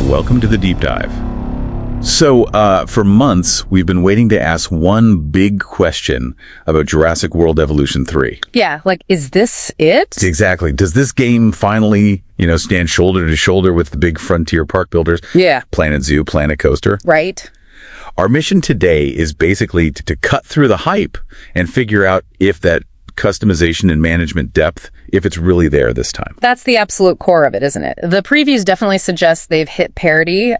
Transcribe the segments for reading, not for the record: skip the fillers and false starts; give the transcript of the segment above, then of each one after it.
welcome to the deep dive. So, for months, we've been waiting to ask one big question about Jurassic World Evolution 3. Yeah, like, is this it? Exactly. Does this game finally, stand shoulder to shoulder with the big frontier park builders? Yeah. Planet Zoo, Planet Coaster. Right. Our mission today is basically to cut through the hype and figure out if that customization and management depth, if it's really there this time. That's the absolute core of it, isn't it? The previews definitely suggest they've hit parity,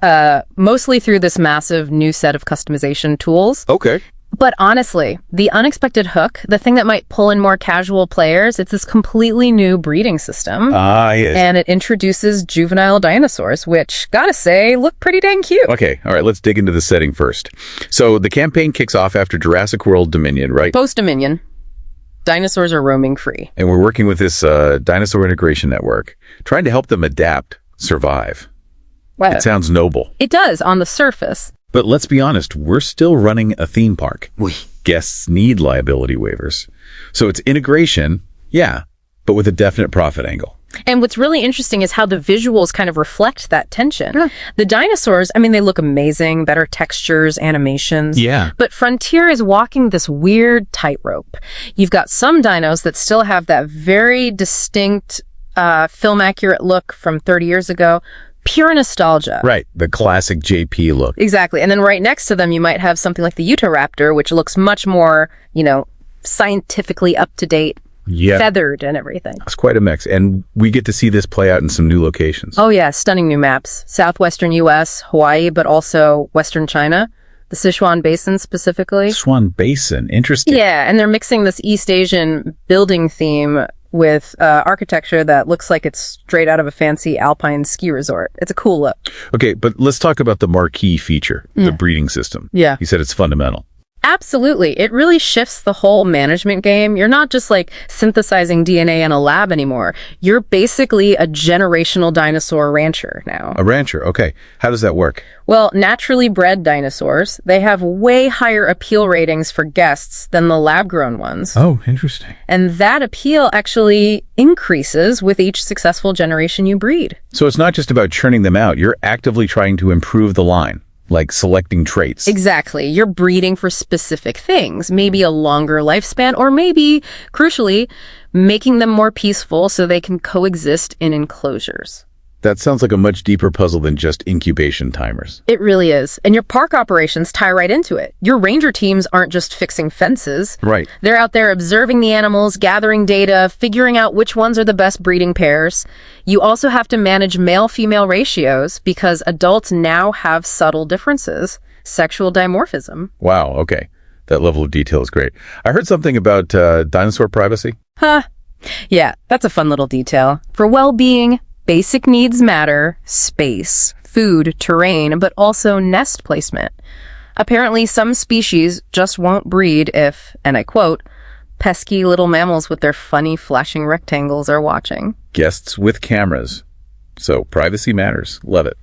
mostly through this massive new set of customization tools. Okay. But honestly, the unexpected hook, the thing that might pull in more casual players, it's this completely new breeding system. Yes. And it introduces juvenile dinosaurs, which, gotta say, look pretty dang cute. Okay, all right, let's dig into the setting first. So the campaign kicks off after Jurassic World Dominion, right? Post-Dominion. Dinosaurs are roaming free. And we're working with this dinosaur integration network, trying to help them adapt, survive. Wow. It sounds noble. It does on the surface. But let's be honest, we're still running a theme park. Guests need liability waivers. So it's integration, yeah, but with a definite profit angle. And what's really interesting is how the visuals kind of reflect that tension. Yeah. The dinosaurs, they look amazing, better textures, animations. Yeah. But Frontier is walking this weird tightrope. You've got some dinos that still have that very distinct film-accurate look from 30 years ago. Pure nostalgia. Right, the classic JP look. Exactly. And then right next to them, you might have something like the Utahraptor, which looks much more, scientifically up-to-date. Yeah. Feathered and everything. It's quite a mix. And we get to see this play out in some new locations. Oh, yeah. Stunning new maps. Southwestern U.S., Hawaii, but also Western China. The Sichuan Basin specifically. Sichuan Basin. Interesting. Yeah. And they're mixing this East Asian building theme with architecture that looks like it's straight out of a fancy alpine ski resort. It's a cool look. Okay, but let's talk about the marquee feature, the breeding system. Yeah. You said it's fundamental. Absolutely. It really shifts the whole management game. You're not just like synthesizing DNA in a lab anymore. You're basically a generational dinosaur rancher now. A rancher. Okay. How does that work? Well, naturally bred dinosaurs, they have way higher appeal ratings for guests than the lab-grown ones. Oh, interesting. And that appeal actually increases with each successful generation you breed. So it's not just about churning them out. You're actively trying to improve the line. Like selecting traits. Exactly. You're breeding for specific things, maybe a longer lifespan, or maybe, crucially, making them more peaceful so they can coexist in enclosures. That sounds like a much deeper puzzle than just incubation timers. It really is. And your park operations tie right into it. Your ranger teams aren't just fixing fences. Right. They're out there observing the animals, gathering data, figuring out which ones are the best breeding pairs. You also have to manage male-female ratios because adults now have subtle differences. Sexual dimorphism. Wow, okay. That level of detail is great. I heard something about dinosaur privacy. Huh. Yeah, that's a fun little detail. For well-being, basic needs matter: space, food, terrain, but also nest placement. Apparently, some species just won't breed if, and I quote, pesky little mammals with their funny flashing rectangles are watching. Guests with cameras. So privacy matters. Love it.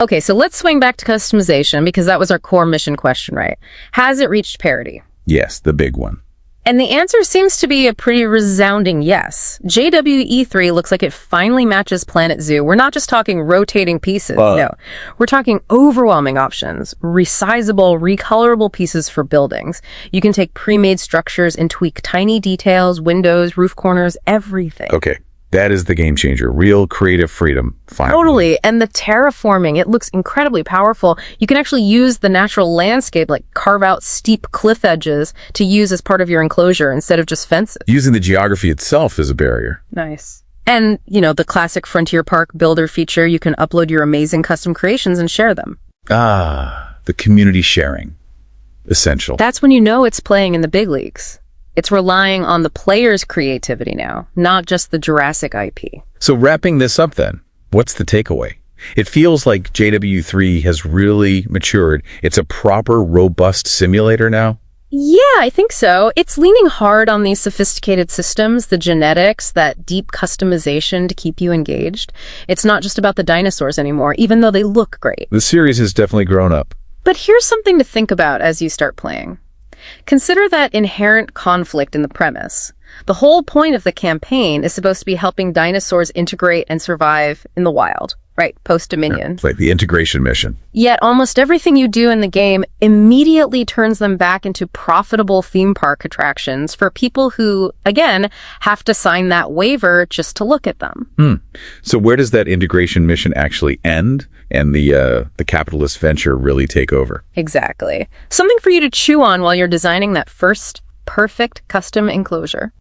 Okay, so let's swing back to customization because that was our core mission question, right? Has it reached parity? Yes, the big one. And the answer seems to be a pretty resounding yes. JWE3 looks like it finally matches Planet Zoo. We're not just talking rotating pieces. No, we're talking overwhelming options, resizable, recolorable pieces for buildings. You can take pre-made structures and tweak tiny details, windows, roof corners, everything. Okay. That is the game changer. Real creative freedom. Finally. Totally. And the terraforming, it looks incredibly powerful. You can actually use the natural landscape, like carve out steep cliff edges to use as part of your enclosure instead of just fences. Using the geography itself is a barrier. Nice. And, the classic Frontier Park builder feature, you can upload your amazing custom creations and share them. The community sharing. Essential. That's when you know it's playing in the big leagues. It's relying on the player's creativity now, not just the Jurassic IP. So wrapping this up then, what's the takeaway? It feels like JW3 has really matured. It's a proper, robust simulator now. Yeah, I think so. It's leaning hard on these sophisticated systems, the genetics, that deep customization to keep you engaged. It's not just about the dinosaurs anymore, even though they look great. The series has definitely grown up. But here's something to think about as you start playing. Consider that inherent conflict in the premise. The whole point of the campaign is supposed to be helping dinosaurs integrate and survive in the wild. Right, post-Dominion. It's like the integration mission. Yet almost everything you do in the game immediately turns them back into profitable theme park attractions for people who, again, have to sign that waiver just to look at them. So where does that integration mission actually end and the capitalist venture really take over? Exactly. Something for you to chew on while you're designing that first perfect custom enclosure.